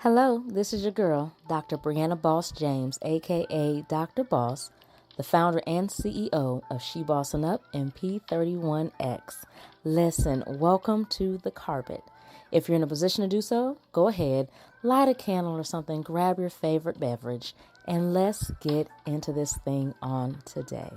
Hello, this is your girl, Dr. Brianna Boss James, aka Dr. Boss, the founder and CEO of She Bossin' Up and P31X. Listen, welcome to the carpet. If you're in a position to do so, go ahead, light a candle or something, grab your favorite beverage, and let's get into this thing on today.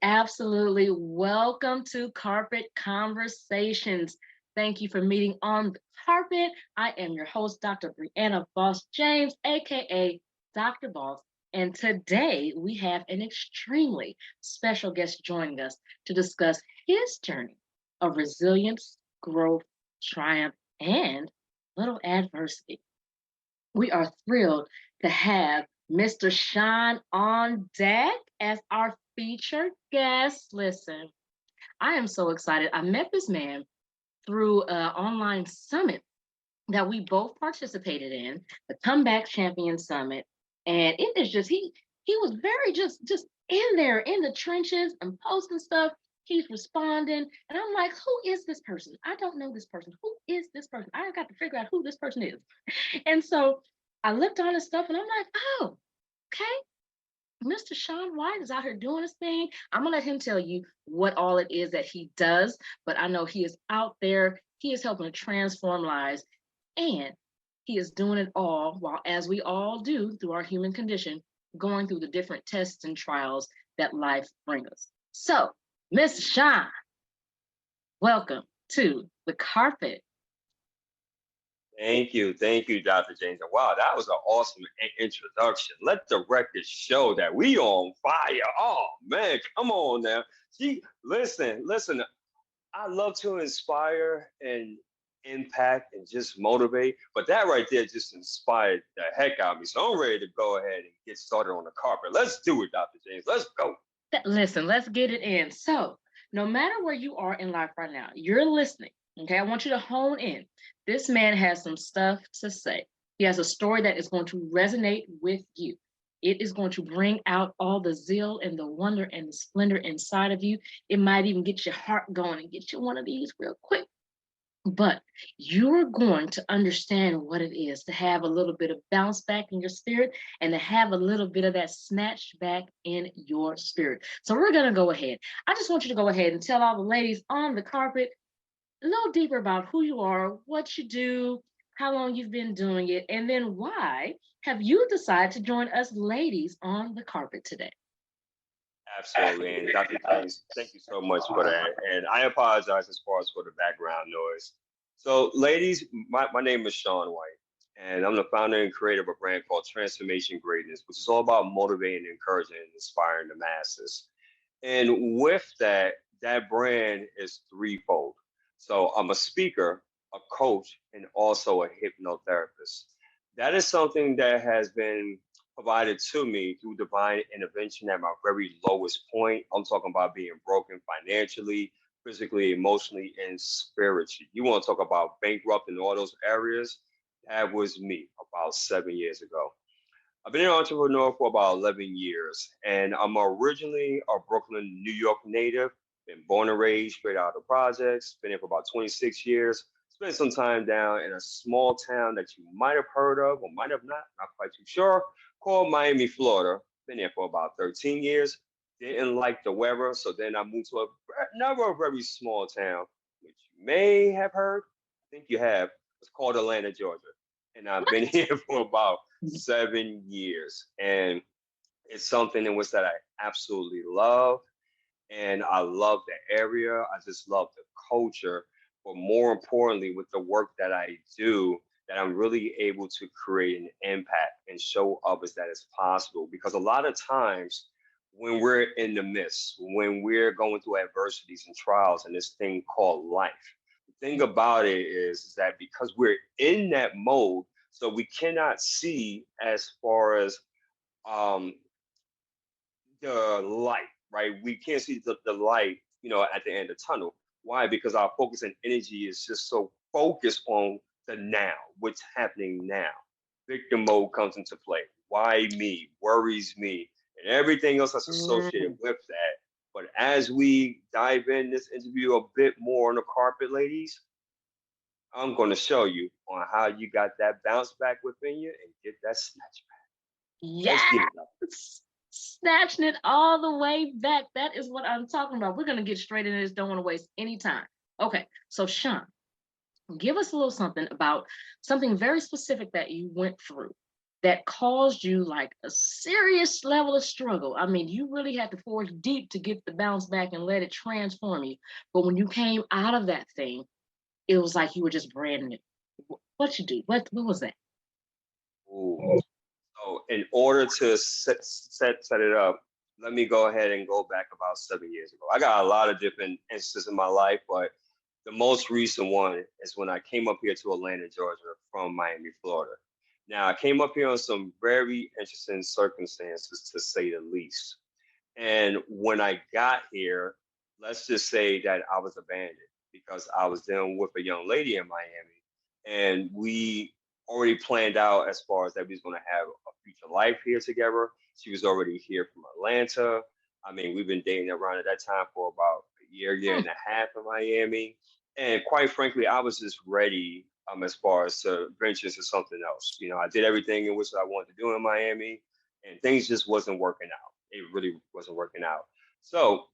Absolutely. Welcome to Carpet Conversations. Thank you for meeting on the carpet. I am your host, Dr. Brianna Boss James, aka Dr. Boss. And today we have an extremely special guest joining us to discuss his journey of resilience, growth, triumph, and little adversity. We are thrilled to have Mr. Shawn on deck as our featured guest. Listen, I am so excited. I met this man through an online summit that we both participated in, the Comeback Champion Summit. And it is just he was very just in there in the trenches and posting stuff. He's responding. And I'm like, who is this person? I don't know this person. Who is this person? I got to figure out who this person is. And so I looked on his stuff and I'm like, oh, okay. Mr. Shawn White is out here doing his thing. I'm gonna let him tell you what all it is that he does, but I know he is out there. He is helping to transform lives, and he is doing it all while, as we all do through our human condition, going through the different tests and trials that life brings us. So, Mr. Shawn, welcome to the carpet. Thank you, Dr. James. And wow, that was an awesome introduction. Let the record show that we on fire. Oh man, come on now. Listen. I love to inspire and impact and just motivate, but that right there just inspired the heck out of me. So I'm ready to go ahead and get started on the carpet. Let's do it, Dr. James. Let's go. Listen, let's get it in. So, no matter where you are in life right now, you're listening. Okay, I want you to hone in. This man has some stuff to say. He has a story that is going to resonate with you. It is going to bring out all the zeal and the wonder and the splendor inside of you. It might even get your heart going and get you one of these real quick. But you're going to understand what it is to have a little bit of bounce back in your spirit and to have a little bit of that snatch back in your spirit. So we're going to go ahead. I just want you to go ahead and tell all the ladies on the carpet a little deeper about who you are, what you do, how long you've been doing it, and then why have you decided to join us ladies on the carpet today? Absolutely. And Dr. James, thank you so much for that. And I apologize as far as for the background noise. So, ladies, my name is Shawn White, and I'm the founder and creator of a brand called Transformation Greatness, which is all about motivating, encouraging, and inspiring the masses. And with that, that brand is threefold. So I'm a speaker, a coach, and also a hypnotherapist. That is something that has been provided to me through divine intervention at my very lowest point. I'm talking about being broken financially, physically, emotionally, and spiritually. You want to talk about bankrupt in all those areas? That was me about 7 years ago. I've been an entrepreneur for about 11 years, and I'm originally a Brooklyn, New York native. Been born and raised straight out of the projects. Been here for about 26 years. Spent some time down in a small town that you might have heard of or might have not quite too sure, called Miami, Florida. Been there for about 13 years. Didn't like the weather, so then I moved to another very small town, which you may have heard. I think you have. It's called Atlanta, Georgia. And I've been here for about 7 years. And it's something in which that I absolutely love. And I love the area. I just love the culture. But more importantly, with the work that I do, that I'm really able to create an impact and show others that it's possible. Because a lot of times when we're in the midst, when we're going through adversities and trials and this thing called life, the thing about it is that because we're in that mode, so we cannot see as far as um, the light, right? We can't see the light, at the end of the tunnel. Why? Because our focus and energy is just so focused on the now, what's happening now. Victim mode comes into play. Why me? Worries me. And everything else that's associated with that But as we dive in this interview a bit more on the carpet, ladies, I'm going to show you on how you got that bounce back within you and get that snatch back. Let's get it. Yes. Snatching it all the way back. That is what I'm talking about. We're going to get straight into this. Don't want to waste any time. Okay. So, Shawn, give us a little something about something very specific that you went through that caused you like a serious level of struggle. I mean, you really had to forge deep to get the bounce back and let it transform you. But when you came out of that thing, it was like you were just brand new. What you do? What was that? Ooh. So in order to set it up, let me go ahead and go back about 7 years ago. I got a lot of different instances in my life, but the most recent one is when I came up here to Atlanta, Georgia from Miami, Florida. Now, I came up here on some very interesting circumstances, to say the least. And when I got here, let's just say that I was abandoned because I was dealing with a young lady in Miami, and we already planned out as far as that we was going to have a future life here together. She was already here from Atlanta. I mean, we've been dating around at that time for about a year Hmm. and a half in Miami. And quite frankly, I was just ready as far as to venture into something else. You know, I did everything in which I wanted to do in Miami, and things just wasn't working out. It really wasn't working out. So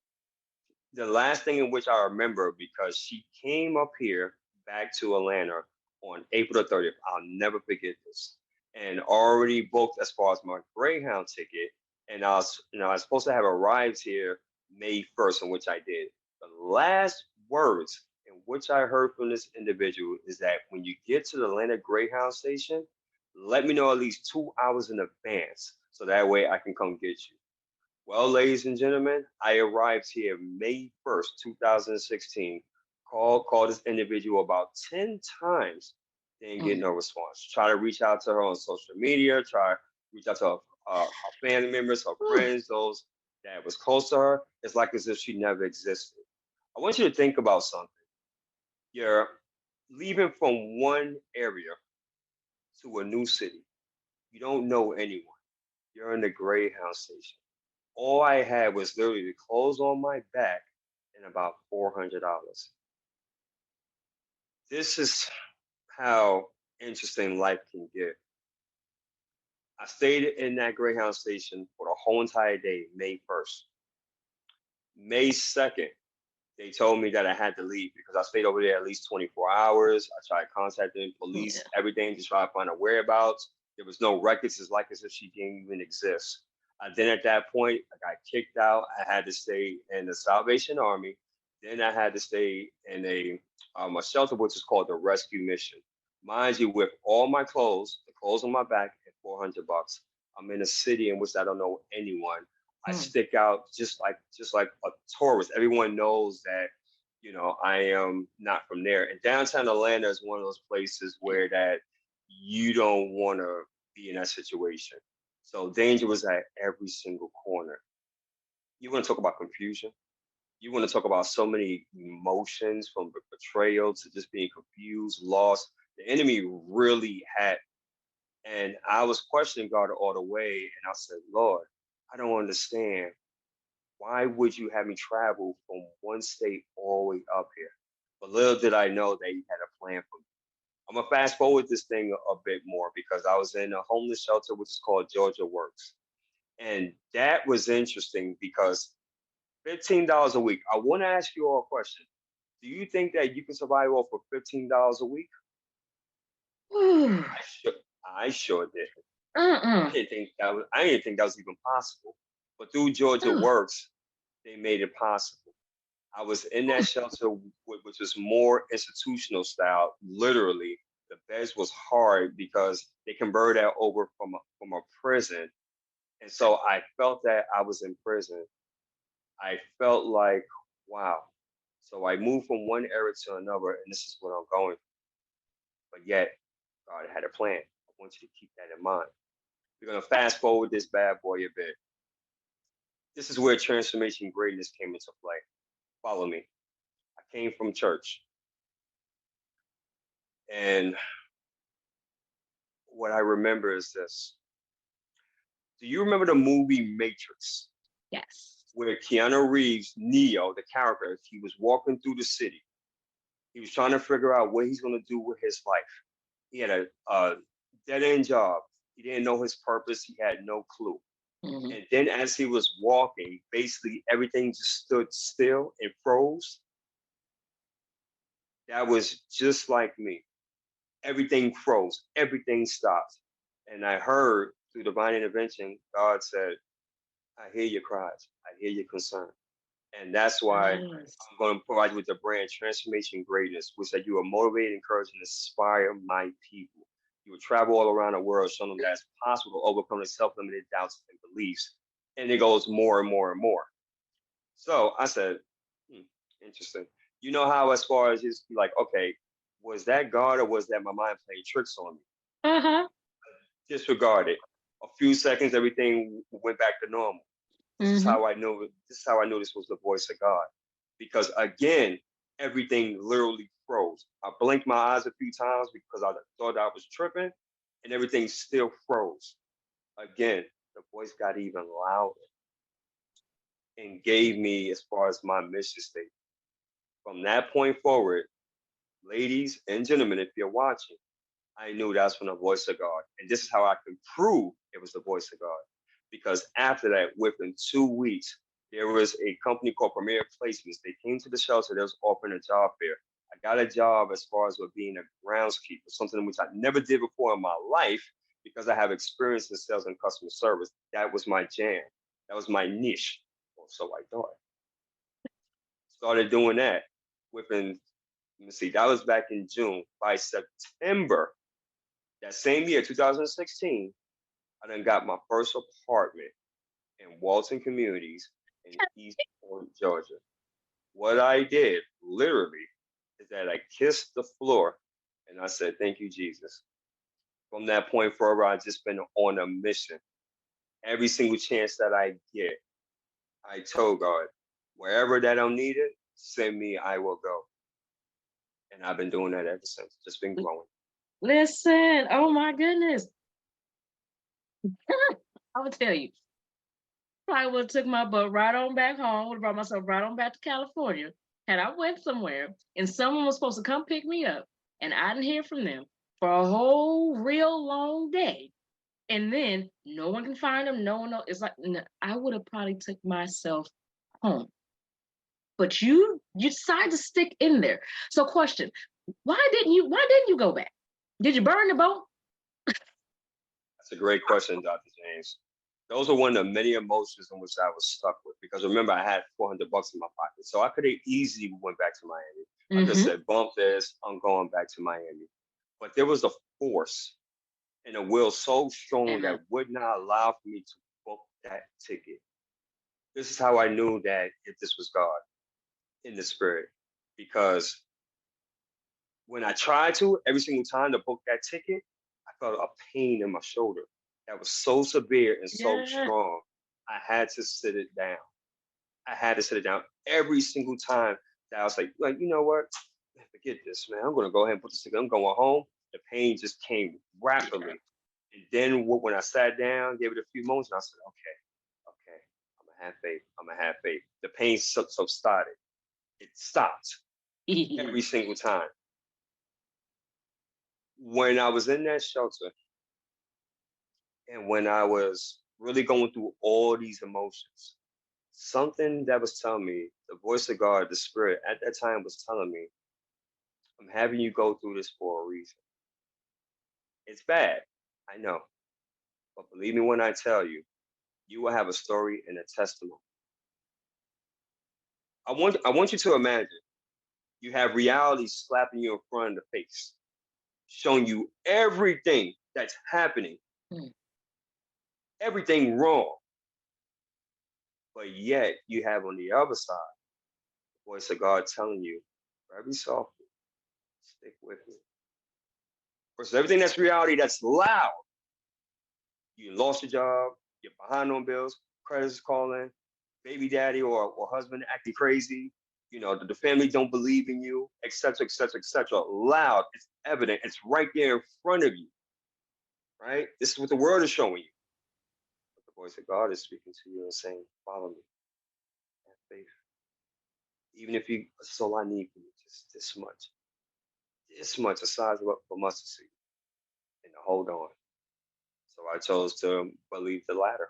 the last thing in which I remember, because she came up here back to Atlanta on April the 30th. I'll never forget this. And already booked as far as my Greyhound ticket. And I was supposed to have arrived here May 1st, in which I did. The last words in which I heard from this individual is that when you get to the Atlanta Greyhound station, let me know at least 2 hours in advance so that way I can come get you. Well, ladies and gentlemen, I arrived here May 1st, 2016. Called this individual about 10 times. Didn't get Mm. no response. Try to reach out to her on social media, try to reach out to her family members, her Whew. friends, those that was close to her. It's like as if she never existed. I want you to think about something. You're leaving from one area to a new city. You don't know anyone. You're in the Greyhound station. All I had was literally the clothes on my back and about $400. This is how interesting life can get. I stayed in that Greyhound station for the whole entire day, May 1st. May 2nd, they told me that I had to leave because I stayed over there at least 24 hours. I tried contacting police, Yeah. everything to try to find her whereabouts. There was no records. It's like as if she didn't even exist. Then at that point, I got kicked out. I had to stay in the Salvation Army. Then I had to stay in a shelter, which is called the Rescue Mission. Mind you, with all my clothes, the clothes on my back, and $400. I'm in a city in which I don't know anyone. I Mm. stick out just like a tourist. Everyone knows that I am not from there. And downtown Atlanta is one of those places where that you don't want to be in that situation. So danger was at every single corner. You want to talk about confusion? You want to talk about so many emotions from betrayal to just being confused, lost. The enemy really had, and I was questioning God all the way, and I said, Lord, I don't understand. Why would you have me travel from one state all the way up here? But little did I know that he had a plan for me. I'm gonna fast forward this thing a bit more because I was in a homeless shelter which is called Georgia Works. And that was interesting because $15 a week. I want to ask you all a question. Do you think that you can survive off of $15 a week? Whew. I sure did. I Mm-mm. didn't think that was I didn't think that was even possible. But through Georgia Mm. Works, they made it possible. I was in that shelter, which was more institutional style. Literally, the beds was hard because they converted that over from a prison, and so I felt that I was in prison. I felt like, wow. So I moved from one area to another, and this is what I'm going. But yet, God had a plan. I want you to keep that in mind. We're gonna fast forward this bad boy a bit. This is where transformation greatness came into play. Follow me. I came from church, and what I remember is this. Do you remember the movie Matrix? Yes. where Keanu Reeves, Neo, the character, he was walking through the city. He was trying to figure out what he's going to do with his life. He had a dead end job. He didn't know his purpose. He had no clue. Mm-hmm. And then as he was walking, basically everything just stood still and froze. That was just like me. Everything froze. Everything stopped. And I heard through divine intervention, God said, I hear your cries. I hear your concern. And that's why Yes. I'm going to provide you with the brand Transformation Greatness, which that you will motivate, encourage, and inspire my people. You will travel all around the world, showing them that it's possible to overcome the self-limited doubts and beliefs. And it goes more and more and more. So I said, interesting. You know how, as far as just like, okay, was that God or was that my mind playing tricks on me? Uh-huh. Disregard it. A few seconds, everything went back to normal. This is Mm-hmm. how I know. This is how I knew this was the voice of God, because again, everything literally froze. I blinked my eyes a few times because I thought I was tripping, and everything still froze. Again, the voice got even louder and gave me as far as my mission statement. From that point forward, ladies and gentlemen, if you're watching, I knew that's from the voice of God. And this is how I could prove it was the voice of God. Because after that, within 2 weeks, there was a company called Premier Placements. They came to the shelter, they was offering a job there. I got a job as far as with being a groundskeeper, something which I never did before in my life because I have experience in sales and customer service. That was my jam. That was my niche. Or so I thought. Started doing that within, let me see, that was back in June. By September, that same year, 2016, I then got my first apartment in Walton Communities in East Point, Georgia. What I did, literally, is that I kissed the floor and I said, thank you, Jesus. From that point forward, I've just been on a mission. Every single chance that I get, I told God, wherever that I'm needed, send me, I will go. And I've been doing that ever since, just been growing. Listen, oh my goodness. I would tell you, probably would have took my butt right on back home, would have brought myself right on back to California. Had I went somewhere and someone was supposed to come pick me up and I didn't hear from them for a whole real long day. And then no one can find them. No one knows. It's like I would have probably took myself home. But you decided to stick in there. So question, why didn't you go back? Did you burn the boat? That's a great question, Dr. James. Those are one of the many emotions in which I was stuck with because remember I had $400 in my pocket, so I could have easily went back to Miami. I could have Mm-hmm. said, "Bump this, I'm going back to Miami." But there was a force and a will so strong Uh-huh. that would not allow for me to book that ticket. This is how I knew that if this was God in the spirit, because when I tried to every single time to book that ticket, I felt a pain in my shoulder that was so severe and so Yeah. strong. I had to sit it down. I had to sit it down every single time that I was like, you know what? Forget this, man. I'm gonna go ahead and put this ticket. I'm going home. The pain just came rapidly. And then when I sat down, gave it a few moments, and I said, okay, I'm gonna have faith. I'm gonna have faith. The pain so started. It stopped every single time. When I was in that shelter and when I was really going through all these emotions, something that was telling me, the voice of God, the spirit at that time was telling me, I'm having you go through this for a reason. It's bad, I know, but believe me when I tell you, you will have a story and a testimony. I want you to imagine you have reality slapping you in front of the face, showing you everything that's happening, everything wrong. But yet you have on the other side the voice of God telling you very softly, stick with me. Versus everything that's reality that's loud. You lost your job, you're behind on bills, credit's calling, baby daddy or husband acting crazy, the family don't believe in you, etc., etc., etc. Loud, it's evident, it's right there in front of you, right? This is what the world is showing you. But the voice of God is speaking to you and saying, follow me. Even if you, that's all I need from you, just this much, the size of a mustard seed, and to hold on. So I chose to believe the latter.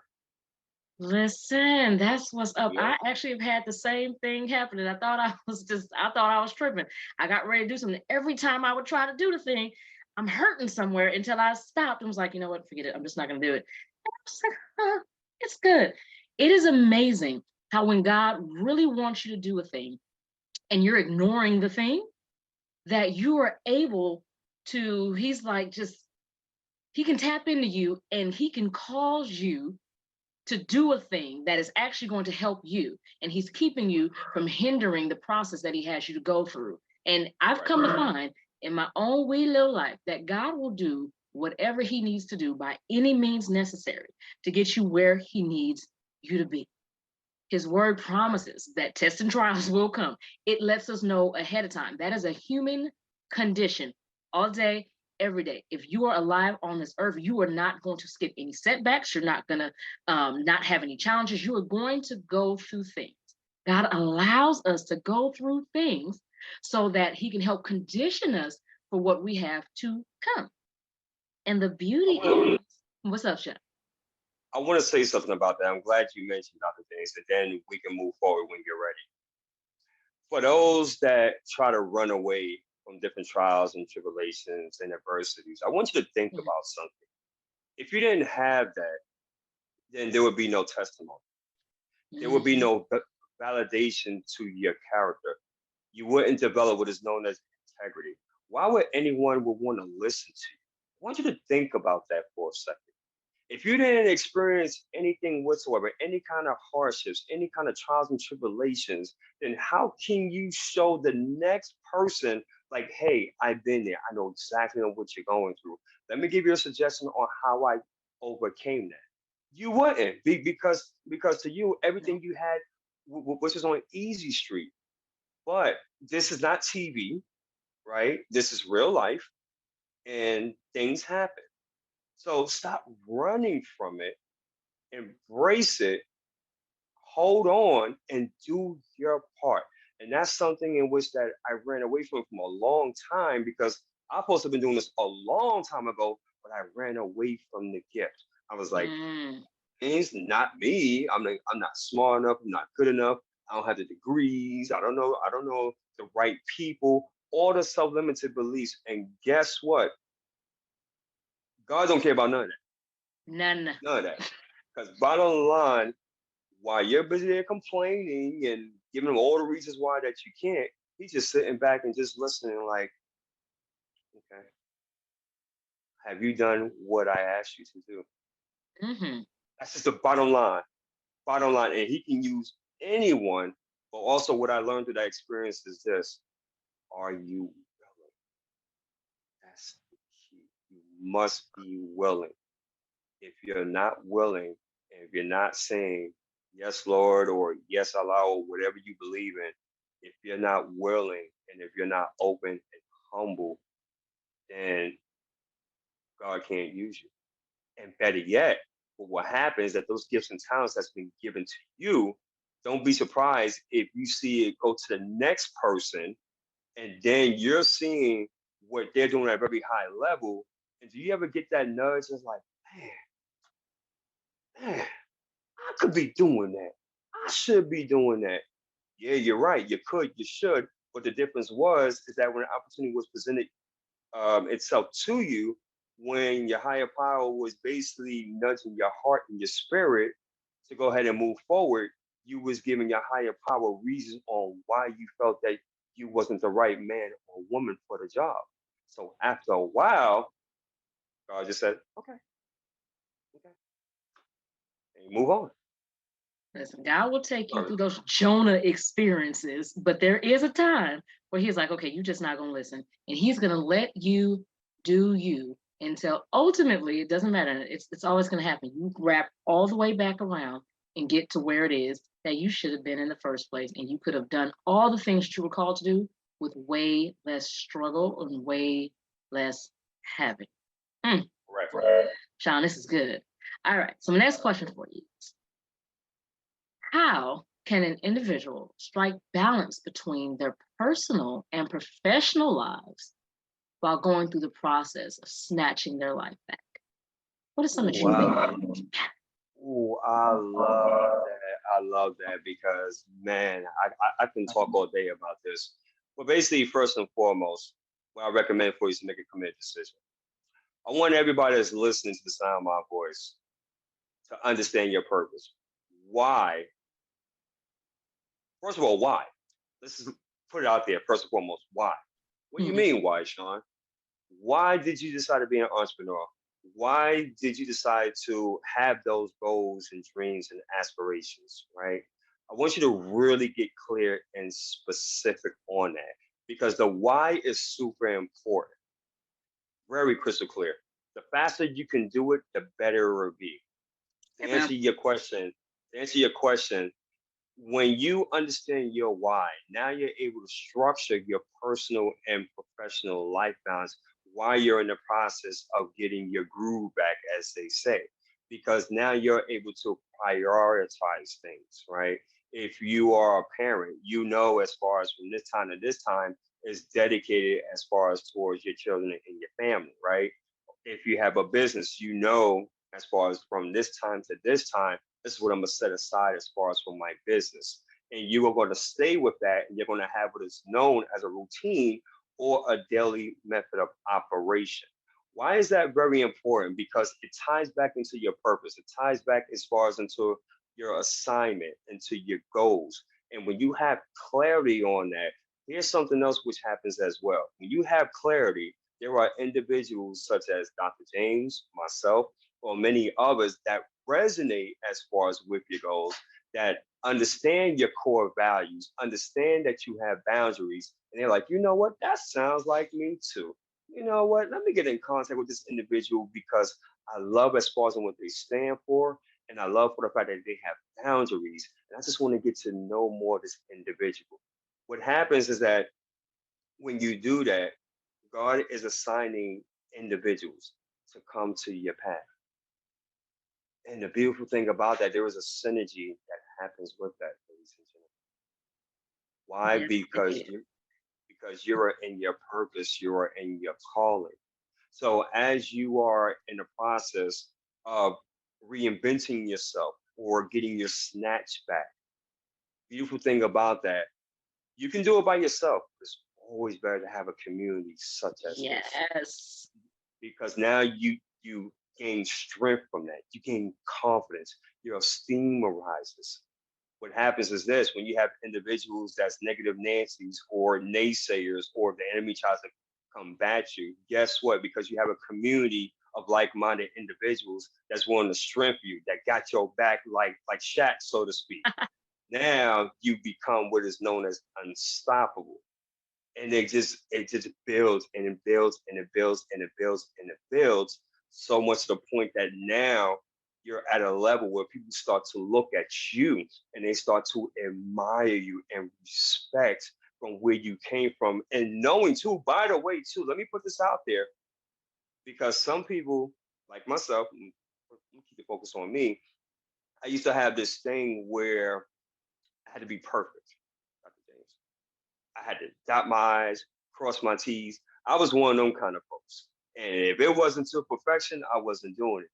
Listen, that's what's up. Yeah. I actually have had the same thing happening. I thought I was tripping. I got ready to do something. Every time I would try to do the thing, I'm hurting somewhere until I stopped and was like, you know what, forget it. I'm just not going to do it. And I was like, it's good. It is amazing how when God really wants you to do a thing and you're ignoring the thing, that you are able to, he's like, he can tap into you and he can cause you to do a thing that is actually going to help you. And he's keeping you from hindering the process that he has you to go through. And I've come to find in my own wee little life that God will do whatever he needs to do by any means necessary to get you where he needs you to be. His word promises that tests and trials will come. It lets us know ahead of time. That is a human condition all day, every day. If you are alive on this earth, you are not going to skip any setbacks. You're not going to not have any challenges. You are going to go through things. God allows us to go through things so that he can help condition us for what we have to come. And the beauty is, what's up, Chef? I want to say something about that. I'm glad you mentioned Dr. James, and then we can move forward when you're ready. For those that try to run away from different trials and tribulations and adversities, I want you to think about something. If you didn't have that, then there would be no testimony. There would be no validation to your character. You wouldn't develop what is known as integrity. Why would anyone would want to listen to you? I want you to think about that for a second. If you didn't experience anything whatsoever, any kind of hardships, any kind of trials and tribulations, then how can you show the next person, like, hey, I've been there. I know exactly what you're going through. Let me give you a suggestion on how I overcame that. You wouldn't because to you, everything you had was just on easy street. But this is not TV, right? This is real life, and things happen. So stop running from it, embrace it, hold on, and do your part. And that's something in which that I ran away from a long time because I was supposed to have been doing this a long time ago, but I ran away from the gift. I was like, it's not me. I'm not smart enough. I'm not good enough. I don't have the degrees. I don't know the right people. All the self-limited beliefs. And guess what? God don't care about none of that. None. None of that. Because bottom line, while you're busy there complaining and giving him all the reasons why that you can't, he's just sitting back and just listening like, okay, have you done what I asked you to do? That's just the bottom line. Bottom line. And he can use anyone, but also what I learned through that experience is this. Are you willing? That's the key. You must be willing. If you're not willing, and if you're not saying, yes, Lord, or yes, Allah, or whatever you believe in, if you're not willing and if you're not open and humble, then God can't use you. And better yet, what happens is that those gifts and talents that's been given to you, don't be surprised if you see it go to the next person and then you're seeing what they're doing at a very high level. And do you ever get that nudge? It's like, man, I could be doing that. I should be doing that. Yeah, you're right. You could, you should. But the difference is that when the opportunity was presented itself to you, when your higher power was basically nudging your heart and your spirit to go ahead and move forward, you was giving your higher power reason on why you felt that you wasn't the right man or woman for the job. So after a while, God just said, okay, and you move on. Listen, God will take you through those Jonah experiences, but there is a time where he's like, okay, you're just not going to listen. And he's going to let you do you until ultimately, it doesn't matter. It's always going to happen. You wrap all the way back around and get to where it is that you should have been in the first place. And you could have done all the things that you were called to do with way less struggle and way less havoc. Right. Shawn, this is good. All right. So my next question for you. How can an individual strike balance between their personal and professional lives while going through the process of snatching their life back? What are some of you think? Wow. Ooh, I love that. I love that because, man, I can talk all day about this. But basically, first and foremost, what I recommend for you is to make a committed decision. I want everybody that's listening to the sound of my voice to understand your purpose. Why? First of all, why? Let's just put it out there. First and foremost, why? What do you Mhm. mean, why, Shawn? Why did you decide to be an entrepreneur? Why did you decide to have those goals and dreams and aspirations, right? I want you to really get clear and specific on that because the why is super important, very crystal clear. The faster you can do it, the better it will be. To Amen. answer your question, to answer your question, when you understand your why, now you're able to structure your personal and professional life balance while you're in the process of getting your groove back, as they say, because now you're able to prioritize things, right? If you are a parent, you know, as far as from this time to this time is dedicated as far as towards your children and your family, right? If you have a business, you know, as far as from this time to this time, this is what I'm going to set aside as far as for my business. And you are going to stay with that and you're going to have what is known as a routine or a daily method of operation. Why is that very important? Because it ties back into your purpose. It ties back as far as into your assignment, into your goals. And when you have clarity on that, here's something else which happens as well. When you have clarity, there are individuals such as Dr. James, myself, or many others that resonate as far as with your goals, that understand your core values, understand that you have boundaries, and they're like, you know what, that sounds like me too. You know what, let me get in contact with this individual because I love as far as what they stand for, and I love for the fact that they have boundaries, and I just want to get to know more of this individual. What happens is that when you do that, God is assigning individuals to come to your path. And the beautiful thing about that, there is a synergy that happens with that, ladies and gentlemen. Why? Yes, it is. Because you are in your purpose, you are in your calling. So as you are in the process of reinventing yourself or getting your snatch back, beautiful thing about that, you can do it by yourself. It's always better to have a community such as this Yes. because now you gain strength from that. You gain confidence. Your esteem arises. What happens is this: when you have individuals that's negative Nancy's or naysayers, or the enemy tries to combat you, guess what? Because you have a community of like-minded individuals that's willing to strengthen you, that got your back like Shaq, so to speak. Now you become what is known as unstoppable, and it just builds and it builds and it builds and it builds and it builds so much to the point that now you're at a level where people start to look at you and they start to admire you and respect from where you came from, and knowing too, by the way, too, let me put this out there, because some people like myself, keep the focus on me. I used to have this thing where I had to be perfect, Dr. James. I had to dot my I's, cross my T's. I was one of them kind of folks. And if it wasn't to perfection, I wasn't doing it.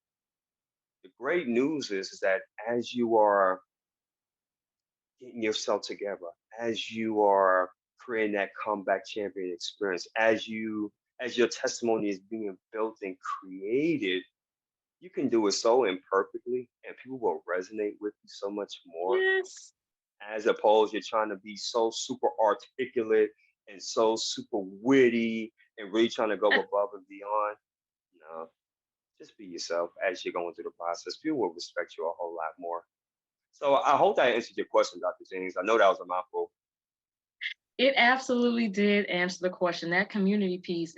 The great news is that as you are getting yourself together, as you are creating that comeback champion experience, as your testimony is being built and created, you can do it so imperfectly and people will resonate with you so much more, Yes. as opposed you're trying to be so super articulate and so super witty and really trying to go above and beyond. No, just be yourself as you're going through the process. People will respect you a whole lot more. So I hope that answered your question, Dr. James. I know that was a mouthful. It absolutely did answer the question. That community piece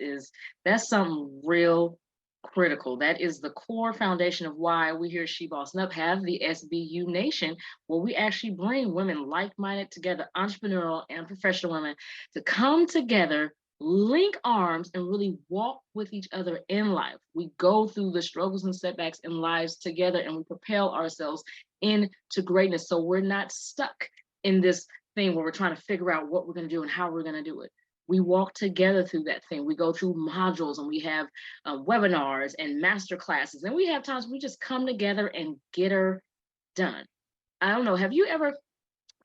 that's something real critical. That is the core foundation of why we here at She Bossing Up have the SBU Nation, where we actually bring women like-minded together, entrepreneurial and professional women, to come together, link arms, and really walk with each other in life. We go through the struggles and setbacks in lives together, and we propel ourselves into greatness. So we're not stuck in this thing where we're trying to figure out what we're going to do and how we're going to do it. We walk together through that thing. We go through modules and we have webinars and master classes. And we have times we just come together and get her done. I don't know. Have you ever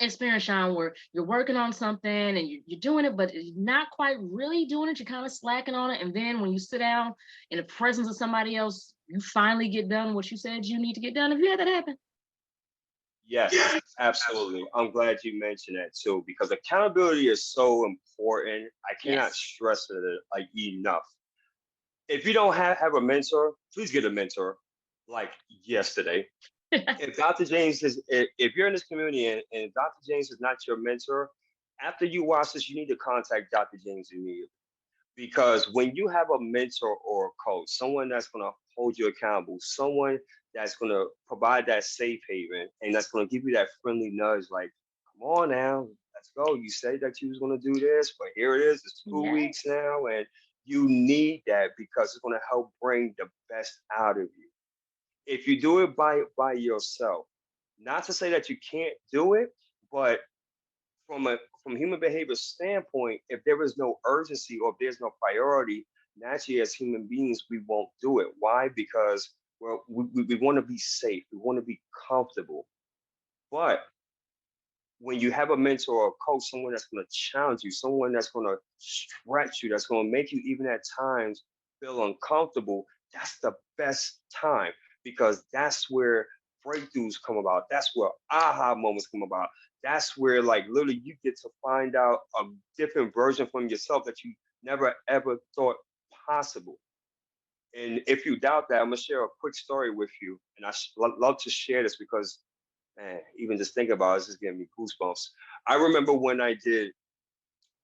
experienced, Shawn, where you're working on something and you're doing it, but you're not quite really doing it? You're kind of slacking on it. And then when you sit down in the presence of somebody else, you finally get done what you said you need to get done. Have you had that happen? Yes, absolutely. I'm glad you mentioned that too, because accountability is so important. I cannot stress it like enough. If you don't have a mentor, please get a mentor like yesterday. If Dr. James is, if you're in this community and Dr. James is not your mentor, after you watch this, you need to contact Dr. James immediately. Because when you have a mentor or a coach, someone that's going to hold you accountable, someone that's going to provide that safe haven and that's going to give you that friendly nudge, like, come on now, let's go. You said that you was going to do this, but here it is. It's 2 weeks now, and you need that because it's going to help bring the best out of you. If you do it by yourself, not to say that you can't do it, but from human behavior standpoint, if there is no urgency or if there's no priority, naturally as human beings we won't do it. Why? Because we want to be safe, we want to be comfortable. But when you have a mentor or a coach, someone that's going to challenge you, someone that's going to stretch you, that's going to make you even at times feel uncomfortable, that's the best time, because that's where breakthroughs come about. That's where aha moments come about. That's where, like, literally you get to find out a different version from yourself that you never ever thought possible. And if you doubt that, I'm gonna share a quick story with you, and love to share this because, man, even just thinking about it, it's just giving me goosebumps. I remember when I did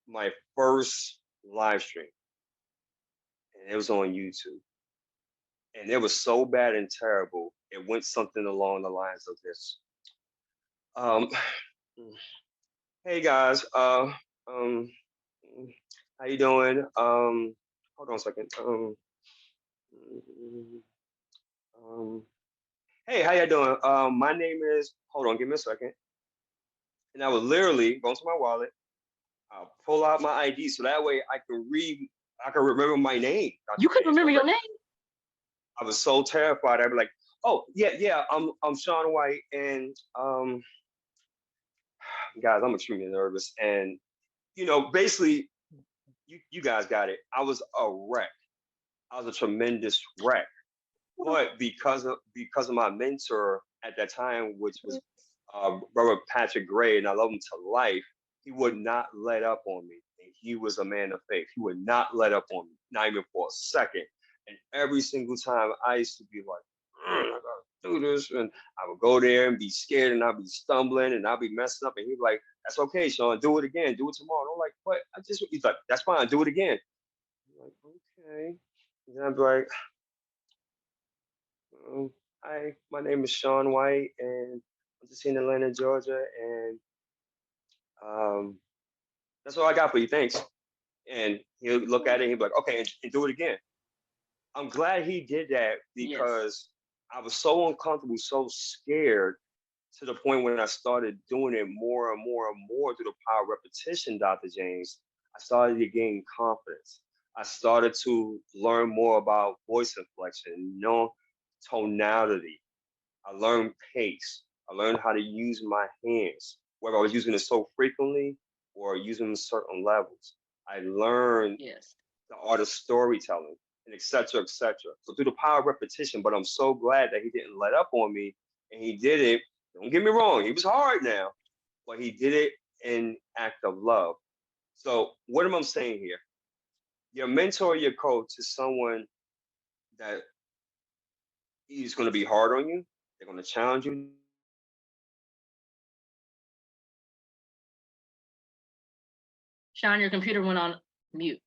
my first live stream, and it was on YouTube, and it was so bad and terrible. It went something along the lines of this. Um, hey guys, how you doing? Hold on a second. Um, hey, how you doing? My name is. Hold on, give me a second. And I would literally go into my wallet. I'll pull out my ID so that way I can read. I can remember my name. You couldn't remember your name? I was so terrified. I'd be like, "Oh yeah, I'm Shawn White, and guys, I'm extremely nervous, and basically, you guys got it. I was a wreck. I was a tremendous wreck, but because of my mentor at that time, which was Brother Patrick Gray, and I love him to life, he would not let up on me. And he was a man of faith. He would not let up on me, not even for a second. And every single time, I used to be like, I gotta do this, and I would go there and be scared, and I'd be stumbling, and I'd be messing up, and he'd be like, "That's okay, Shawn. Do it again. Do it tomorrow." And I'm like, "What? He's like, "That's fine. Do it again." I'm like, "Okay." And then I'd be like, "Hi, my name is Shawn White, and I'm just in Atlanta, Georgia, and um, that's all I got for you. Thanks." And he'll look at it and he'll be like, "Okay, and do it again." I'm glad he did that because I was so uncomfortable, so scared to the point when I started doing it more and more and more through the power of repetition, Dr. James, I started to gain confidence. I started to learn more about voice inflection, tonality. I learned pace. I learned how to use my hands, whether I was using it so frequently or using certain levels. I learned the art of storytelling and et cetera, et cetera. So through the power of repetition, but I'm so glad that he didn't let up on me and he did it. Don't get me wrong, he was hard now, but he did it in act of love. So what am I saying here? Your mentor, your coach is someone that is going to be hard on you. They're going to challenge you. Shawn, your computer went on mute.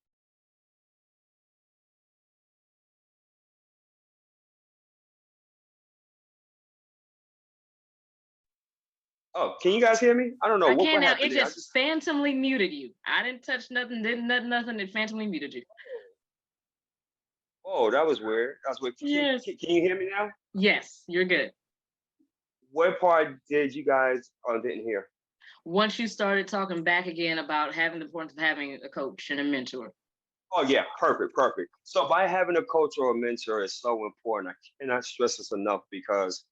Oh, can you guys hear me? I don't know. I can now. Happened It just phantomly muted you. I didn't touch nothing, didn't nothing. It phantomly muted you. Oh, that was weird. That's weird. Yes. Can you hear me now? Yes, you're good. What part did you guys didn't hear? once you started talking back again about having the importance of having a coach and a mentor. Oh yeah, perfect, perfect. So by having a coach or a mentor is so important. I cannot stress this enough because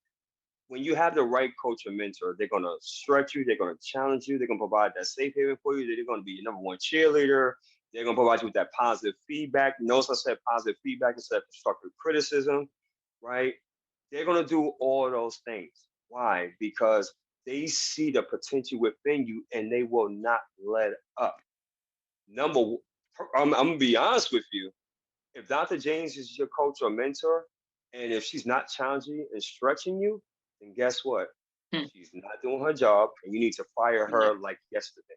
when you have the right coach or mentor, they're gonna stretch you, they're gonna challenge you, they're gonna provide that safe haven for you, they're gonna be your number one cheerleader, they're gonna provide you with that positive feedback. Notice I said positive feedback instead of constructive criticism, right? They're gonna do all those things. Why? Because they see the potential within you and they will not let up. Number, I'm gonna be honest with you. If Dr. James is your coach or mentor, and if she's not challenging you and stretching you, then guess what? Hmm. She's not doing her job, and you need to fire Yeah. her like yesterday.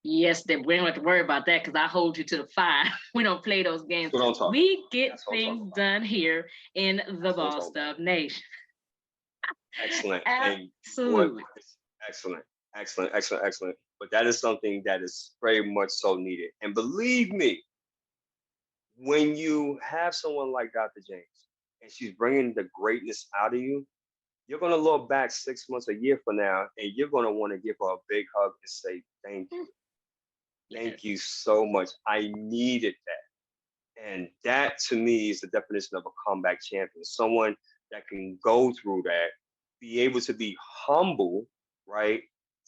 Yes, that we don't have to worry about that because I hold you to the fire. We don't play those games. That's what I'm talking We about. get That's what I'm talking things about. done here in the That's what I'm Boss talking about. Up Nation. Excellent. And what Absolutely. is excellent, excellent, excellent, excellent. But that is something that is very much so needed. And believe me, when you have someone like Dr. James and she's bringing the greatness out of you, you're going to look back 6 months, a year from now, and you're going to want to give her a big hug and say, thank you. Thank Yes. you so much. I needed that. And that to me is the definition of a comeback champion. Someone that can go through that, be able to be humble, right?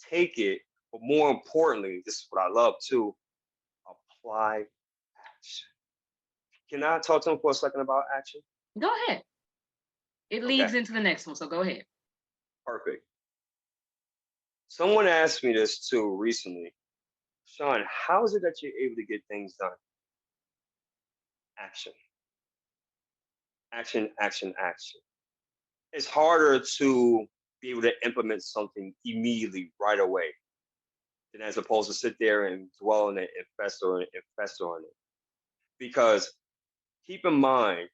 Take it, but more importantly, this is what I love too, apply action. Can I talk to him for a second about action? Go ahead. It Okay, leads into the next one, so go ahead. perfect. Someone asked me this too recently. Shawn, how is it that you're able to get things done? Action, action, action, action. It's harder to be able to implement something immediately right away than as opposed to sit there and dwell on it and fester on it. Because keep in mind,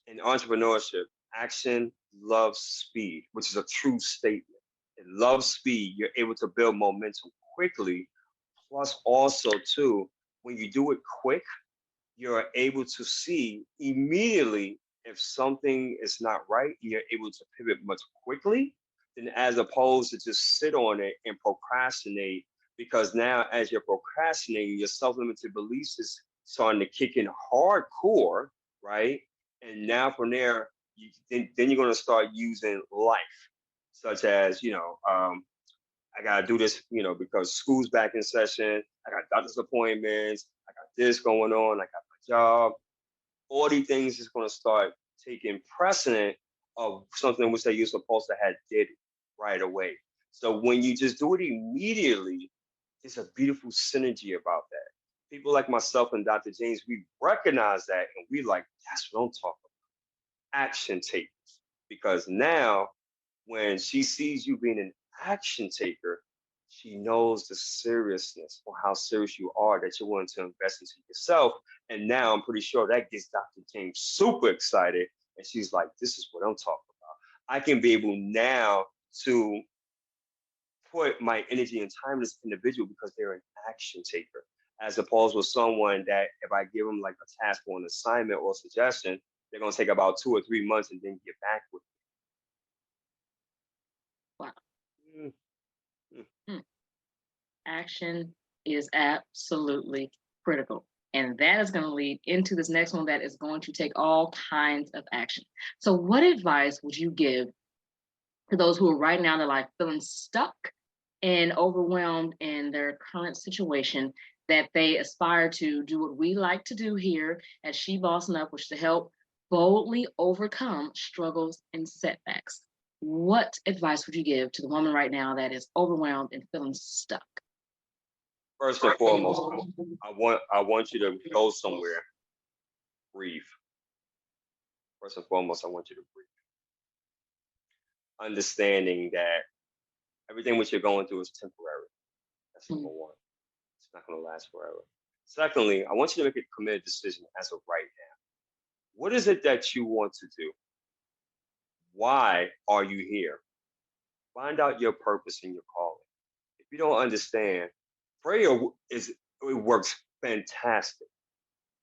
in entrepreneurship, action loves speed, which is a true statement. It loves speed. You're able to build momentum quickly. Plus, also, too, when you do it quick, you're able to see immediately if something is not right. You're able to pivot much quickly than as opposed to just sit on it and procrastinate. Because now, as you're procrastinating, your self-limited beliefs is starting to kick in hardcore, right? And now from there, then you're going to start using life, such as I gotta do this, because school's back in session. I got doctor's appointments. I got this going on. I got my job. All these things is gonna start taking precedent of something which they you're supposed to have did right away. So when you just do it immediately, there's a beautiful synergy about that. People like myself and Dr. James, we recognize that and we like, that's what I'm talking about. Action takers. Because now when she sees you being an action taker, she knows the seriousness or how serious you are that you're willing to invest into yourself. And now I'm pretty sure that gets Dr. James super excited. And she's like, this is what I'm talking about. I can be able now to put my energy and time in this individual because they're an action taker, as opposed with someone that if I give them like a task or an assignment or a suggestion, they're going to take about 2 or 3 months and then get back with Wow. me. Mm. Hmm. Action is absolutely critical. And that is going to lead into this next one that is going to take all kinds of action. So, what advice would you give to those who are right now in their life feeling stuck and overwhelmed in their current situation that they aspire to do what we like to do here at She Bossing Up, which is to help boldly overcome struggles and setbacks? What advice would you give to the woman right now that is overwhelmed and feeling stuck? First and foremost, I want you to go somewhere, breathe. First and foremost, I want you to breathe. Understanding that everything what you're going through is temporary. That's number one. It's not going to last forever. Secondly, I want you to make a committed decision as of right now. What is it that you want to do? Why are you here? Find out your purpose and your calling. If you don't understand, prayer it works fantastic.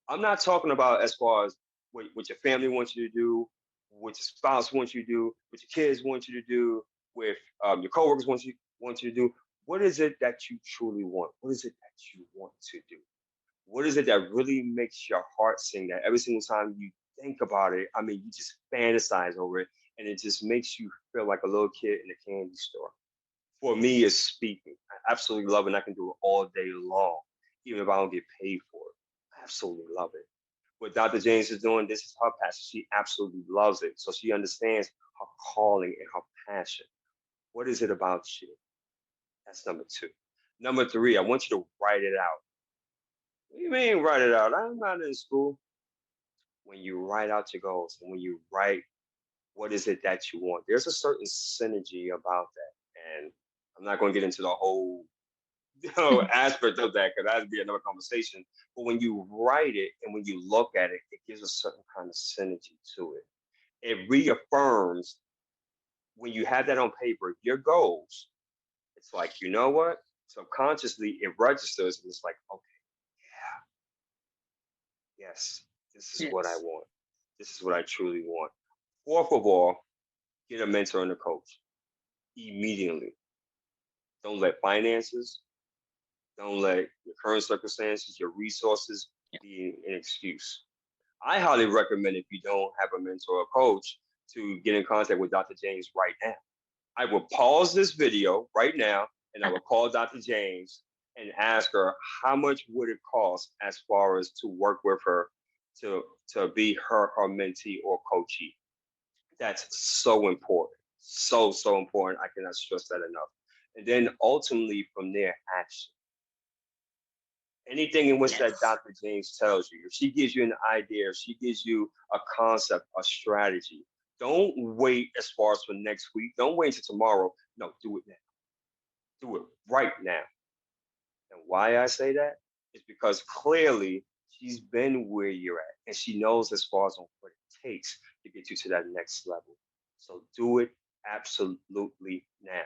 I'm not talking about as far as what your family wants you to do, what your spouse wants you to do, what your kids want you to do, with your coworkers want you to do. What is it that you truly want? What is it that you want to do? What is it that really makes your heart sing that every single time you think about it? I mean, you just fantasize over it and it just makes you feel like a little kid in a candy store. For me, it's speaking. I absolutely love it and I can do it all day long, even if I don't get paid for it. I absolutely love it. What Dr. James is doing, this is her passion. She absolutely loves it. So she understands her calling and her passion. What is it about you? That's number two. Number three, I want you to write it out. What do you mean write it out? I'm not in school. When you write out your goals and when you write what is it that you want, there's a certain synergy about that. And I'm not going to get into the whole aspect of that because that'd be another conversation. But when you write it and when you look at it, it gives a certain kind of synergy to it. It reaffirms when you have that on paper, your goals. It's like, you know what? Subconsciously, it registers and it's like, okay, yeah, yes, this is what I Yes. want. This is what I truly want. Fourth of all, get a mentor and a coach immediately. Don't let finances, don't let your current circumstances, your resources be an excuse. I highly recommend if you don't have a mentor or coach to get in contact with Dr. James right now. I will pause this video right now and I will call Dr. James and ask her how much would it cost as far as to work with her to be her mentee or coachee. That's so important. So important. I cannot stress that enough. And then ultimately from there, action. Anything in which that Yes. Dr. James tells you, if she gives you an idea, if she gives you a concept, a strategy, don't wait as far as for next week. Don't wait until tomorrow. No, do it now. Do it right now. And why I say that is because clearly she's been where you're at and she knows as far as on what it takes to get you to that next level. So do it absolutely now.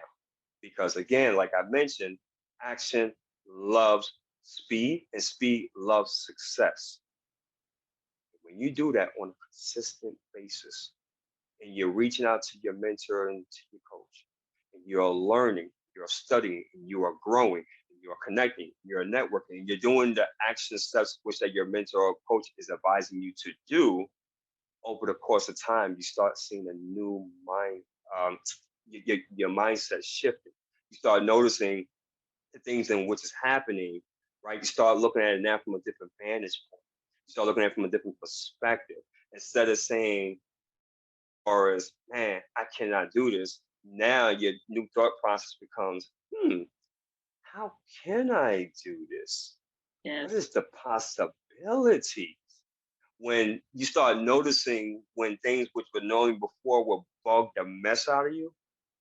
Because again, like I mentioned, action loves speed and speed loves success. When you do that on a consistent basis and you're reaching out to your mentor and to your coach and you're learning, you're studying, and you are growing, and you're connecting, you're networking, and you're doing the action steps which that your mentor or coach is advising you to do, over the course of time, you start seeing a new mind, um, your mindset shifting. You start noticing the things in which is happening, right? You start looking at it now from a different vantage point. You start looking at it from a different perspective. Instead of saying, or as, man, I cannot do this, now your new thought process becomes, how can I do this? What is Yes. the possibility? When you start noticing when things which were knowing before will bug the mess out of you,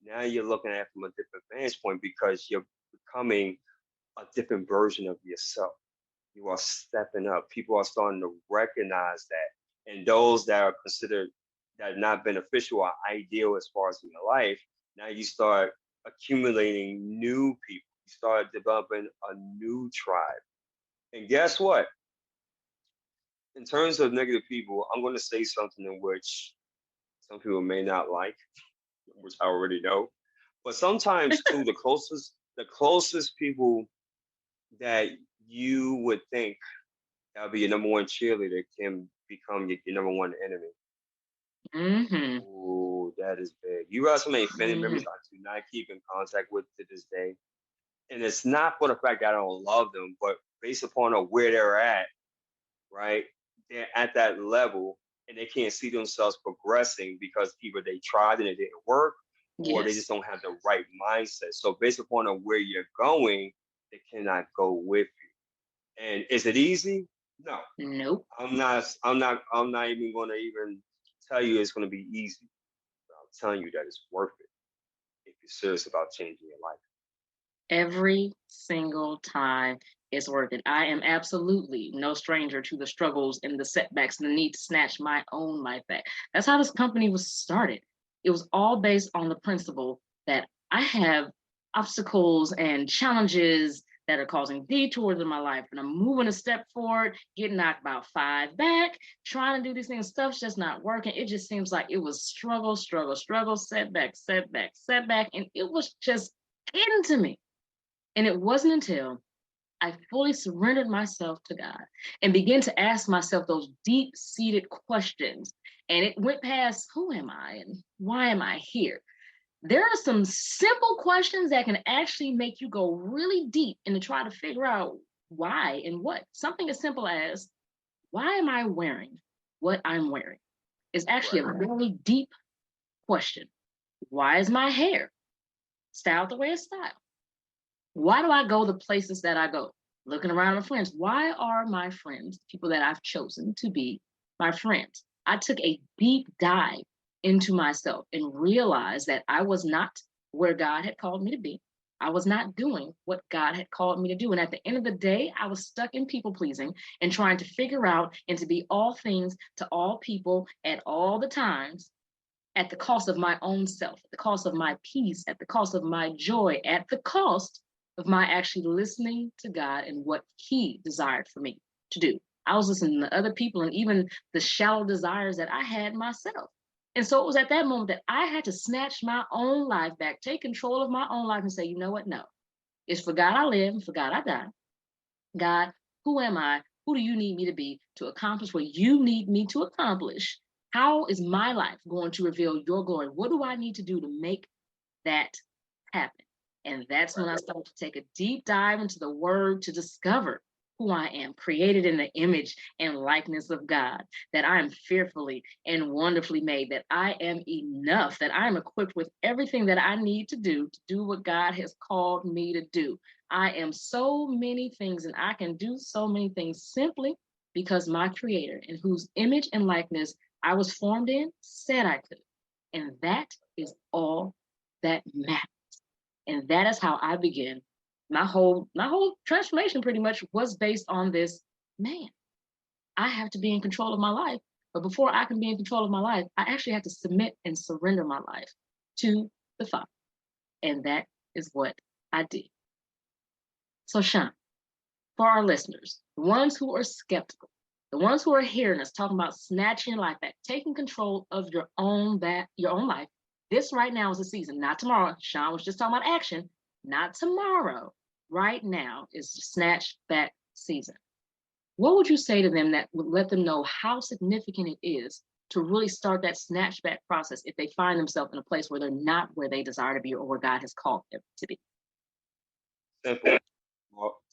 now you're looking at it from a different vantage point because you're becoming a different version of yourself. You are stepping up. People are starting to recognize that. And those that are considered that are not beneficial or ideal as far as in your life, now you start accumulating new people. You start developing a new tribe. And guess what? In terms of negative people, I'm going to say something in which some people may not like, which I already know. But sometimes too, the closest people that you would think that would be your number one cheerleader can become your number one enemy. Mm-hmm. Ooh, that is big. You got so many family Mm-hmm. members I do not keep in contact with to this day. And it's not for the fact that I don't love them, but based upon where they're at, right? They're at that level and they can't see themselves progressing because either they tried and it didn't work or they just Yes. don't have the right mindset. So based upon where you're going, they cannot go with you. And is it easy? No. Nope. I'm not even gonna even tell you it's gonna be easy. But I'm telling you that it's worth it if you're serious about changing your life. Every single time it's worth it. I am absolutely no stranger to the struggles and the setbacks and the need to snatch my own life back. That's how this company was started. It was all based on the principle that I have obstacles and challenges that are causing detours in my life. And I'm moving a step forward, getting knocked about five back, trying to do these things. Stuff's just not working. It just seems like it was struggle, setback, setback, setback. And it was just getting to me. And it wasn't until I fully surrendered myself to God and began to ask myself those deep-seated questions. And it went past, who am I and why am I here? There are some simple questions that can actually make you go really deep and to try to figure out why and what. Something as simple as, why am I wearing what I'm wearing? Is actually a really deep question. Why is my hair styled the way it's styled? Why do I go the places that I go? Looking around at friends. Why are my friends people that I've chosen to be my friends? I took a deep dive into myself and realized that I was not where God had called me to be. I was not doing what God had called me to do. And at the end of the day, I was stuck in people pleasing and trying to figure out and to be all things to all people at all the times at the cost of my own self, at the cost of my peace, at the cost of my joy, at the cost of my actually listening to God and what He desired for me to do. I was listening to other people and even the shallow desires that I had myself. And so it was at that moment that I had to snatch my own life back, take control of my own life and say, you know what? No, it's for God I live and for God I die. God, who am I? Who do you need me to be to accomplish what you need me to accomplish? How is my life going to reveal your glory? What do I need to do to make that happen? And that's when I started to take a deep dive into the word to discover who I am, created in the image and likeness of God, that I am fearfully and wonderfully made, that I am enough, that I am equipped with everything that I need to do what God has called me to do. I am so many things and I can do so many things simply because my creator, in whose image and likeness I was formed in, said I could. And that is all that matters. And that is how I began. My whole transformation pretty much was based on this, man, I have to be in control of my life. But before I can be in control of my life, I actually have to submit and surrender my life to the Father. And that is what I did. So, Shawn, for our listeners, the ones who are skeptical, the ones who are hearing us talking about snatching your life back, taking control of your own life. This right now is the season, not tomorrow. Shawn was just talking about action, not tomorrow. Right now is snatch back season. What would you say to them that would let them know how significant it is to really start that snatch back process if they find themselves in a place where they're not where they desire to be or where God has called them to be? Simple.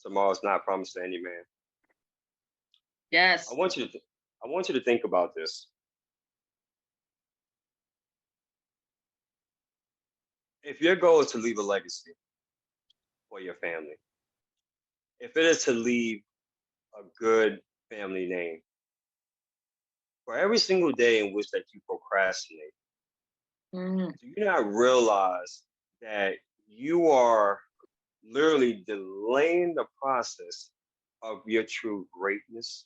Tomorrow's not promised to any man. Yes. I want you to think about this. If your goal is to leave a legacy for your family, if it is to leave a good family name, for every single day in which that you procrastinate, do you not realize that you are literally delaying the process of your true greatness?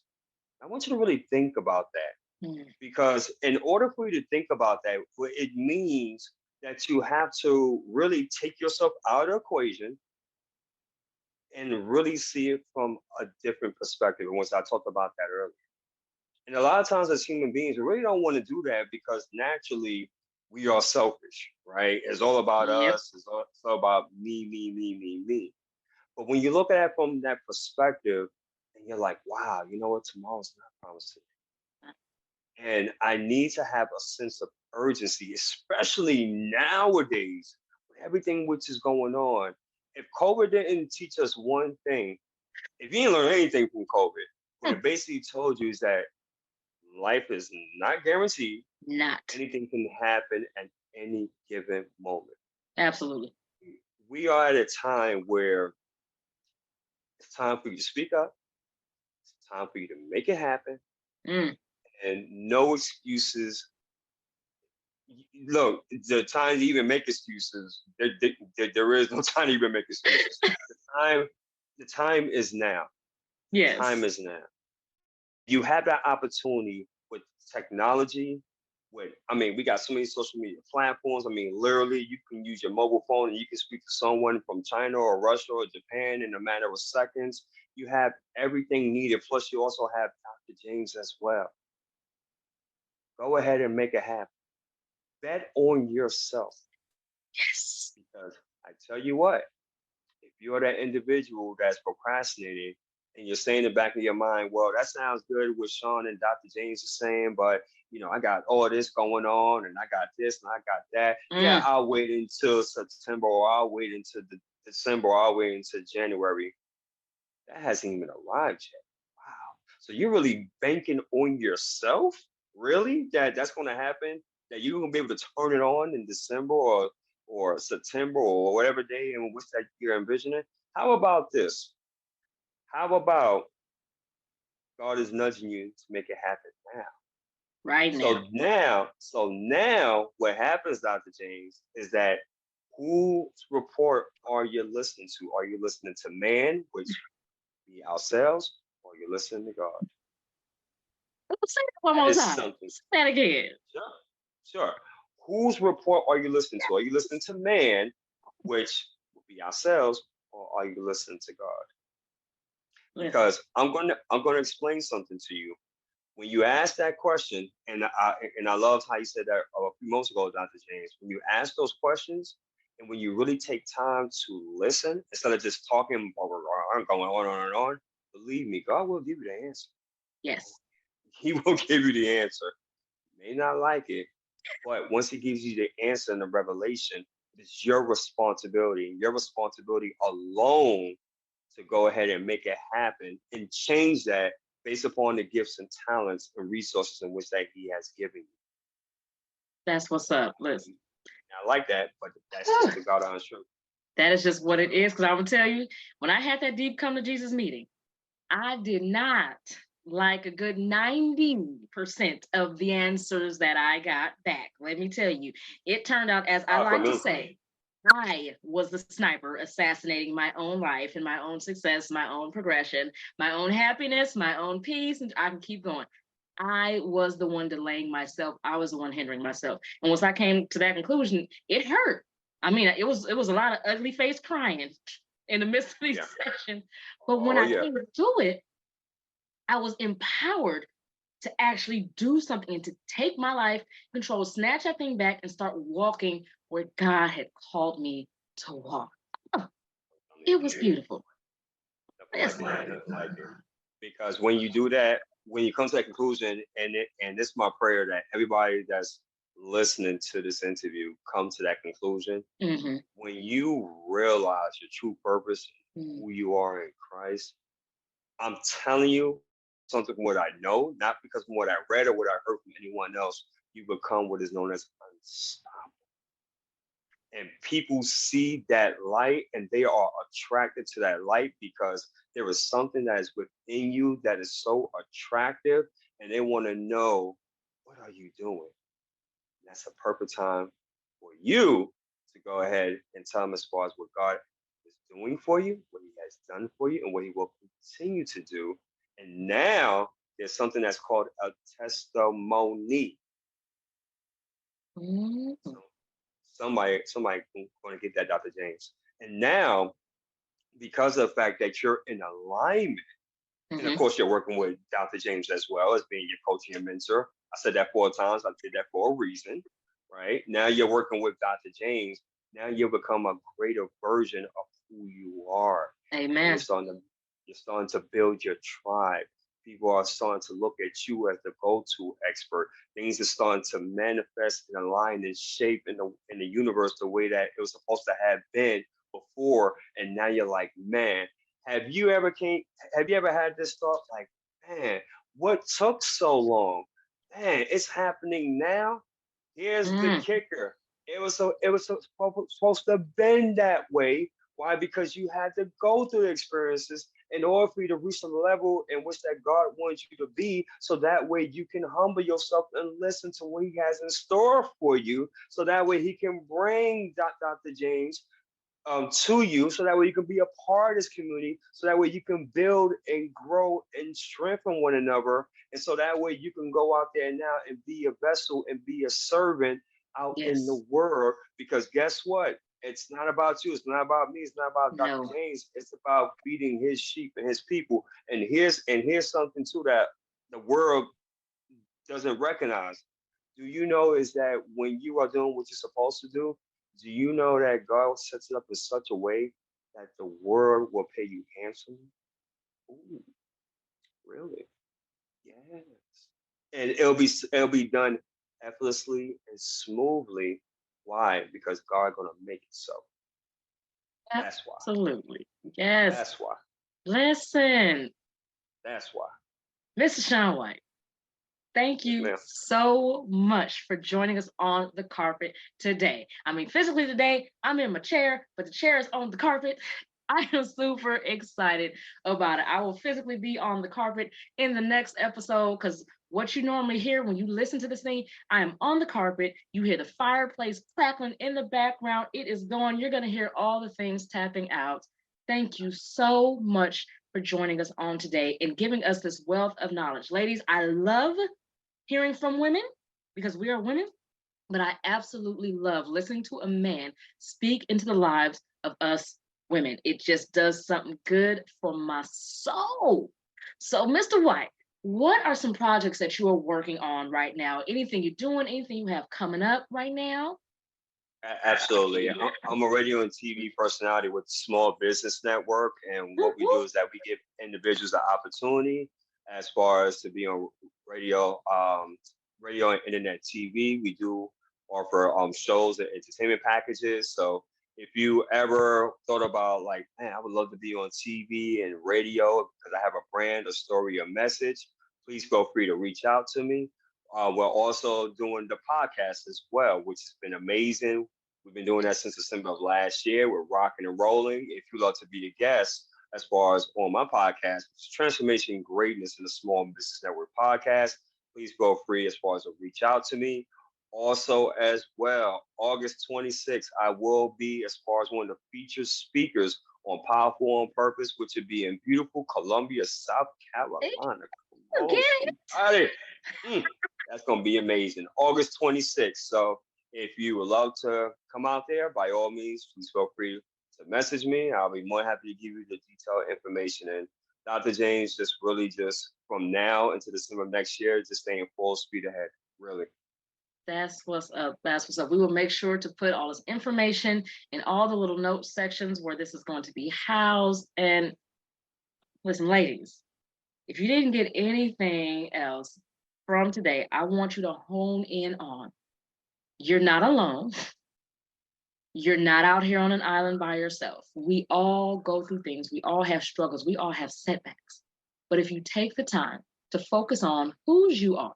I want you to really think about that. Because in order for you to think about that, it means that you have to really take yourself out of the equation and really see it from a different perspective. And once I talked about that earlier. And a lot of times as human beings, we really don't want to do that because naturally we are selfish, right? It's all about us. It's all about me, me, me, me, me. But when you look at it from that perspective, and you're like, wow, you know what? Tomorrow's not promised to me. And I need to have a sense of urgency, especially nowadays with everything which is going on. If COVID didn't teach us one thing, if you didn't learn anything from COVID, what it basically told you is that life is not guaranteed. Not. Anything can happen at any given moment. Absolutely. We are at a time where it's time for you to speak up. It's time for you to make it happen. And no excuses. Look, the time to even make excuses, there is no time to even make excuses. The time is now. Yes. The time is now. You have that opportunity with technology. We got so many social media platforms. Literally, you can use your mobile phone and you can speak to someone from China or Russia or Japan in a matter of seconds. You have everything needed. Plus, you also have Dr. James as well. Go ahead and make it happen. Bet on yourself. Yes. Because I tell you what, if you're that individual that's procrastinating and you're saying in the back of your mind, well, that sounds good what Shawn and Dr. James are saying, but I got all this going on and I got this and I got that. Yeah, Mm. I'll wait until September or I'll wait until December or I'll wait until January. That hasn't even arrived yet. Wow. So you're really banking on yourself? Really? That's going to happen? That you're going to be able to turn it on in December or September or whatever day in which that you're envisioning? How about this? How about God is nudging you to make it happen now? Right now. So now what happens, Dr. James, is that whose report are you listening to? Are you listening to man, which be ourselves, or you're listening to God? Say that one That more is time. something. Say that again. Sure. Sure. Whose report are you listening to? Are you listening to man, which will be ourselves, or are you listening to God? Listen. Because I'm gonna explain something to you. When you ask that question, and I love how you said that a few moments ago, Dr. James. When you ask those questions, and when you really take time to listen instead of just talking going on and on, believe me, God will give you the answer. Yes. He will give you the answer. You may not like it, but once he gives you the answer and the revelation, it's your responsibility alone to go ahead and make it happen and change that based upon the gifts and talents and resources in which that he has given you. That's what's up. Listen. I like that, but that's just the God honest truth. That is just what it is. Because I'm going to tell you, when I had that deep come to Jesus meeting, I did not like a good 90% of the answers that I got back. Let me tell you, it turned out, as I For like to me. say, I was the sniper assassinating my own life and my own success, my own progression, my own happiness, my own peace, and I can keep going. I was the one delaying myself. I was the one hindering myself. And once I came to that conclusion, it hurt. I mean, it was a lot of ugly face crying in the midst of these sessions. But when Oh I yeah. came to it, I was empowered to actually do something and to take my life control, snatch that thing back, and start walking where God had called me to walk. Oh, it was beautiful. Nothing like it. Nothing like it. Because when you do that, when you come to that conclusion, and this is my prayer that everybody that's listening to this interview come to that conclusion. Mm-hmm. When you realize your true purpose, who you are in Christ, I'm telling you something from what I know, not because from what I read or what I heard from anyone else. You become what is known as unstoppable. And people see that light and they are attracted to that light because there is something that is within you that is so attractive and they want to know, what are you doing? And that's a perfect time for you to go ahead and tell them as far as what God is doing for you, what he has done for you, and what he will continue to do. And now there's something that's called a testimony. Mm-hmm. So somebody going to get that, Dr. James. And now, because of the fact that you're in alignment, and of course you're working with Dr. James as well as being your coach and your mentor. I said that 4 times. I did that for a reason, right? Now you're working with Dr. James. Now you become a greater version of who you are. Amen. You're starting to build your tribe. People are starting to look at you as the go-to expert. Things are starting to manifest and align and shape in the universe the way that it was supposed to have been before. And now you're like, man, have you ever had this thought like, man, what took so long? Man, it's happening now. Here's the kicker. It was supposed to bend that way. Why? Because you had to go through the experiences in order for you to reach the level in which that God wants you to be, so that way you can humble yourself and listen to what he has in store for you, so that way he can bring Dr. James to you, so that way you can be a part of this community, so that way you can build and grow and strengthen one another, and so that way you can go out there now and be a vessel and be a servant out in the world. Because guess what? It's not about you. It's not about me. It's not about Dr. James. It's about feeding his sheep and his people. And here's something too that the world doesn't recognize. Do you know is that when you are doing what you're supposed to do you know that God sets it up in such a way that the world will pay you handsomely? Ooh, really? Yes. And it'll be done effortlessly and smoothly. Why? Because God gonna make it so. That's why. Absolutely. Yes. That's why. Listen, That's why. Mr. Shawn White. Thank Yes, you ma'am. so much for joining us on the carpet today. I mean, physically today, I'm in my chair, but the chair is on the carpet. I am super excited about it. I will physically be on the carpet in the next episode because what you normally hear when you listen to this thing, I am on the carpet. You hear the fireplace crackling in the background. It is going. You're going to hear all the things tapping out. Thank you so much for joining us on today and giving us this wealth of knowledge. Ladies, I love hearing from women because we are women, but I absolutely love listening to a man speak into the lives of us women. It just does something good for my soul. So, Mr. White, what are some projects that you are working on right now? Anything you're doing, anything you have coming up right now? Absolutely. I'm a radio and TV personality with Small Business Network, and what Whoop, we do whoop. is that we give individuals an opportunity as far as to be on radio, radio and internet TV. We do offer shows and entertainment packages. So if you ever thought about like, man, I would love to be on TV and radio because I have a brand, a story, a message, please feel free to reach out to me. We're also doing the podcast as well, which has been amazing. We've been doing that since December of last year. We're rocking and rolling. If you'd love to be a guest, as far as on my podcast, which is Transformation Greatness in the Small Business Network podcast, please feel free as far as to reach out to me. Also, as well, August 26th, I will be as far as one of the featured speakers on Powerful on Purpose, which would be in beautiful Columbia, South Carolina. Come on, Okay. somebody. Mm, that's going to be amazing. August 26th. So if you would love to come out there, by all means, please feel free to message me. I'll be more happy to give you the detailed information. And Dr. James, just really just from now into December of next year, just staying full speed ahead. Really. That's what's up. That's what's up. We will make sure to put all this information in all the little note sections where this is going to be housed. And listen, ladies, if you didn't get anything else from today, I want you to hone in on you're not alone. You're not out here on an island by yourself. We all go through things. We all have struggles. We all have setbacks. But if you take the time to focus on whose you are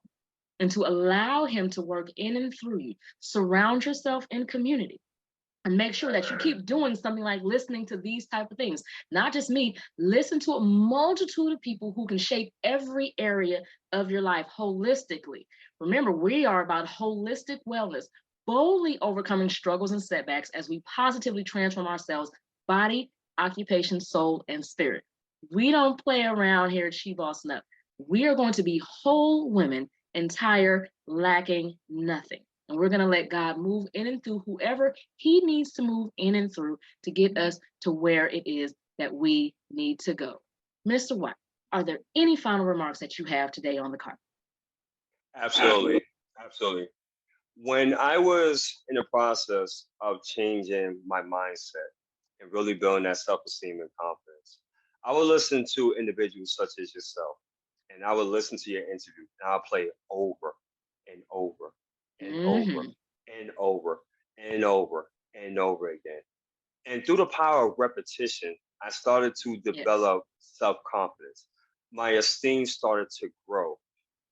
and to allow Him to work in and through you, surround yourself in community and make sure that you keep doing something like listening to these type of things. Not just me, listen to a multitude of people who can shape every area of your life holistically. Remember, we are about holistic wellness, boldly overcoming struggles and setbacks as we positively transform ourselves, body, occupation, soul, and spirit. We don't play around here at She Boss Up. We are going to be whole women, entire, lacking nothing. And we're going to let God move in and through whoever He needs to move in and through to get us to where it is that we need to go. Mr. White, are there any final remarks that you have today on the carpet? Absolutely. Absolutely. When I was in the process of changing my mindset and really building that self esteem and confidence, I would listen to individuals such as yourself, and I would listen to your interview, and I'll play it over and over and over Mm-hmm. and over and over and over again. And through the power of repetition, I started to Yes. develop self confidence. My esteem started to grow.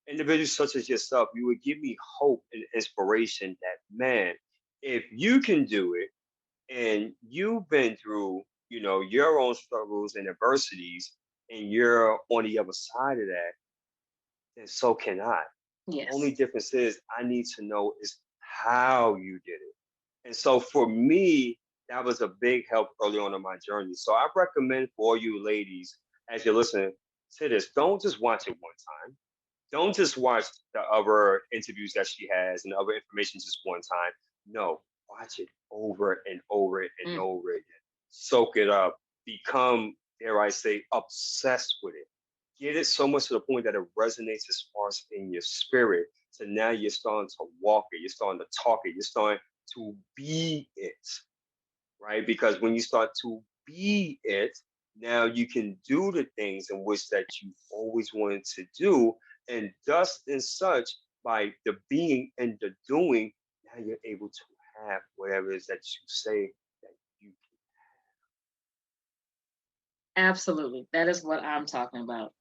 Individuals such as yourself, you would give me hope and inspiration that, man, if you can do it and you've been through, your own struggles and adversities, and you're on the other side of that, then so can I. Only Yes. difference is I need to know is how you did it. And so for me, that was a big help early on in my journey. So I recommend for all you ladies, as you're listening to this, don't just watch it one time. Don't just watch the other interviews that she has and other information just one time. No, watch it over and over and Mm. over again. Soak it up. Become, dare I say, obsessed with it. Get it so much to the point that it resonates as far as in your spirit. So now you're starting to walk it. You're starting to talk it. You're starting to be it, right? Because when you start to be it, now you can do the things in which that you always wanted to do, and thus and such by the being and the doing, now you're able to have whatever it is that you say that you Absolutely. That is what I'm talking about.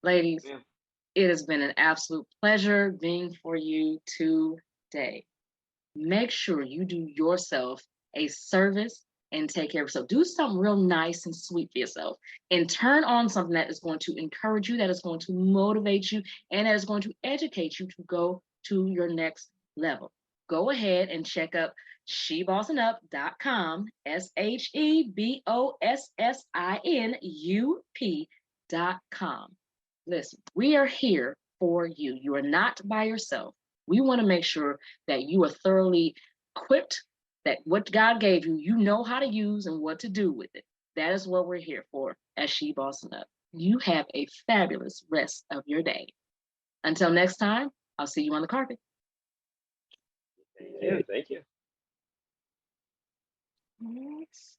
Ladies, can. it has been an absolute pleasure being for you today. Make sure you do yourself a service and take care of yourself. Do something real nice and sweet for yourself and turn on something that is going to encourage you, that is going to motivate you, and that is going to educate you to go to your next level. Go ahead and check out shebossonup.com, SHEBOSSINUP.com. Listen, we are here for you. You are not by yourself. We want to make sure that you are thoroughly equipped, that what God gave you, you know how to use and what to do with it. That is what we're here for at She Bossing Up. You have a fabulous rest of your day. Until next time, I'll see you on the carpet. Thank you. Thank you. Next.